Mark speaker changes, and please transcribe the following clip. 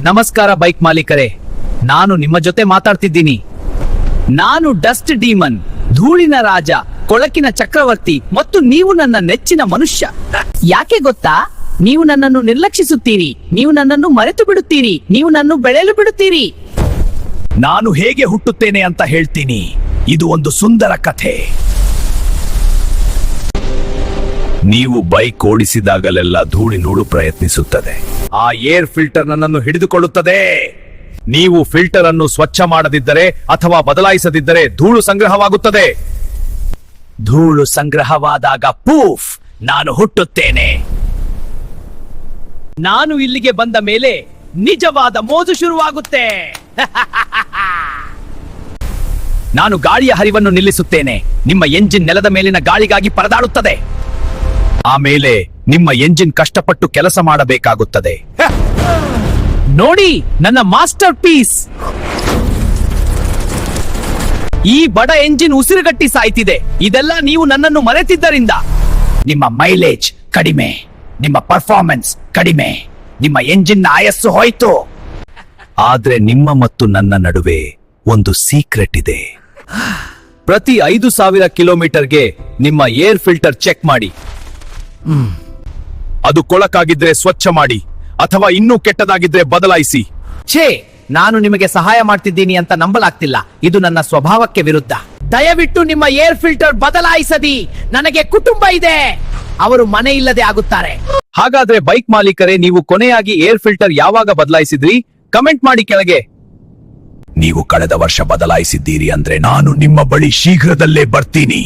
Speaker 1: ನಮಸ್ಕಾರ ಬೈಕ್ ಮಾಲೀಕರೇ, ನಾನು ನಿಮ್ಮ ಜೊತೆ ಮಾತಾಡ್ತಿದ್ದೀನಿ. ನಾನು ಡಸ್ಟ್ ಡೀಮನ್, ಧೂಳಿನ ರಾಜ, ಕೊಳಕಿನ ಚಕ್ರವರ್ತಿ ಮತ್ತು ನೀವು ನನ್ನ ನೆಚ್ಚಿನ ಮನುಷ್ಯ. ಯಾಕೆ ಗೊತ್ತಾ? ನೀವು ನನ್ನನ್ನು ನಿರ್ಲಕ್ಷಿಸುತ್ತೀರಿ, ನೀವು ನನ್ನನ್ನು ಮರೆತು ಬಿಡುತ್ತೀರಿ, ನೀವು ನನ್ನನ್ನು ಬೆಳೆಯಲು ಬಿಡುತ್ತೀರಿ.
Speaker 2: ನಾನು ಹೇಗೆ ಹುಟ್ಟುತ್ತೇನೆ ಅಂತ ಹೇಳ್ತೀನಿ. ಇದು ಒಂದು ಸುಂದರ ಕಥೆ. ನೀವು ಬೈಕ್ ಓಡಿಸಿದಾಗಲೆಲ್ಲ ಧೂಳಿನೂಡು ಪ್ರಯತ್ನಿಸುತ್ತದೆ. ಆ ಏರ್ ಫಿಲ್ಟರ್ ನನ್ನನ್ನು ಹಿಡಿದುಕೊಳ್ಳುತ್ತದೆ. ನೀವು ಫಿಲ್ಟರ್ ಅನ್ನು ಸ್ವಚ್ಛ ಮಾಡದಿದ್ದರೆ ಅಥವಾ ಬದಲಾಯಿಸದಿದ್ದರೆ ಧೂಳು ಸಂಗ್ರಹವಾಗುತ್ತದೆ. ಧೂಳು ಸಂಗ್ರಹವಾದಾಗ ಪೂಫ್, ನಾನು ಹುಟ್ಟುತ್ತೇನೆ.
Speaker 1: ನಾನು ಇಲ್ಲಿಗೆ ಬಂದ ಮೇಲೆ ನಿಜವಾದ ಮೋಜು ಶುರುವಾಗುತ್ತೆ.
Speaker 2: ನಾನು ಗಾಳಿಯ ಹರಿವನ್ನು ನಿಲ್ಲಿಸುತ್ತೇನೆ. ನಿಮ್ಮ ಎಂಜಿನ್ ನೆಲದ ಮೇಲಿನ ಗಾಳಿಗಾಗಿ ಪರದಾಡುತ್ತದೆ. ಆಮೇಲೆ ನಿಮ್ಮ ಎಂಜಿನ್ ಕಷ್ಟಪಟ್ಟು ಕೆಲಸ ಮಾಡಬೇಕಾಗುತ್ತದೆ.
Speaker 1: ನೋಡಿ ನನ್ನ ಮಾಸ್ಟರ್ ಪೀಸ್. ಈ ಬಡ ಎಂಜಿನ್ ಉಸಿರುಗಟ್ಟಿ ಸಾಯ್ತಿದೆ. ಇದೆಲ್ಲ ನೀವು ನನ್ನನ್ನು ಮರೆತಿದ್ದರಿಂದ.
Speaker 2: ನಿಮ್ಮ ಮೈಲೇಜ್ ಕಡಿಮೆ, ನಿಮ್ಮ ಪರ್ಫಾರ್ಮೆನ್ಸ್ ಕಡಿಮೆ, ನಿಮ್ಮ ಎಂಜಿನ್ ಆಯಸ್ಸು ಹೋಯ್ತು. ಆದ್ರೆ ನಿಮ್ಮ ಮತ್ತು ನನ್ನ ನಡುವೆ ಒಂದು ಸೀಕ್ರೆಟ್ ಇದೆ.
Speaker 1: ಪ್ರತಿ 5,000 ಕಿಲೋಮೀಟರ್ಗೆ ನಿಮ್ಮ ಏರ್ ಫಿಲ್ಟರ್ ಚೆಕ್ ಮಾಡಿ.
Speaker 2: ಅದು ಕೊಳಕಾಗಿದ್ರೆ ಸ್ವಚ್ಛ ಮಾಡಿ, ಅಥವಾ ಇನ್ನೂ ಕೆಟ್ಟದಾಗಿದ್ರೆ ಬದಲಾಯಿಸಿ.
Speaker 1: ಛೇ, ನಾನು ನಿಮಗೆ ಸಹಾಯ ಮಾಡ್ತಿದ್ದೀನಿ ಅಂತ ನಂಬಲಾಗ್ತಿಲ್ಲ. ಇದು ನನ್ನ ಸ್ವಭಾವಕ್ಕೆ ವಿರುದ್ಧ. ದಯವಿಟ್ಟು ನಿಮ್ಮ ಏರ್ ಫಿಲ್ಟರ್ ಬದಲಾಯಿಸದಿ. ನನಗೆ ಕುಟುಂಬ ಇದೆ, ಅವರು ಮನೆ ಇಲ್ಲದೆ ಆಗುತ್ತಾರೆ.
Speaker 2: ಹಾಗಾದ್ರೆ ಬೈಕ್ ಮಾಲೀಕರೇ, ನೀವು ಕೊನೆಯಾಗಿ ಏರ್ ಫಿಲ್ಟರ್ ಯಾವಾಗ ಬದಲಾಯಿಸಿದ್ರಿ? ಕಮೆಂಟ್ ಮಾಡಿ ಕೆಳಗೆ. ನೀವು ಕಳೆದ ವರ್ಷ ಬದಲಾಯಿಸಿದ್ದೀರಿ ಅಂದ್ರೆ ನಾನು ನಿಮ್ಮ ಬಳಿ ಶೀಘ್ರದಲ್ಲೇ ಬರ್ತೀನಿ.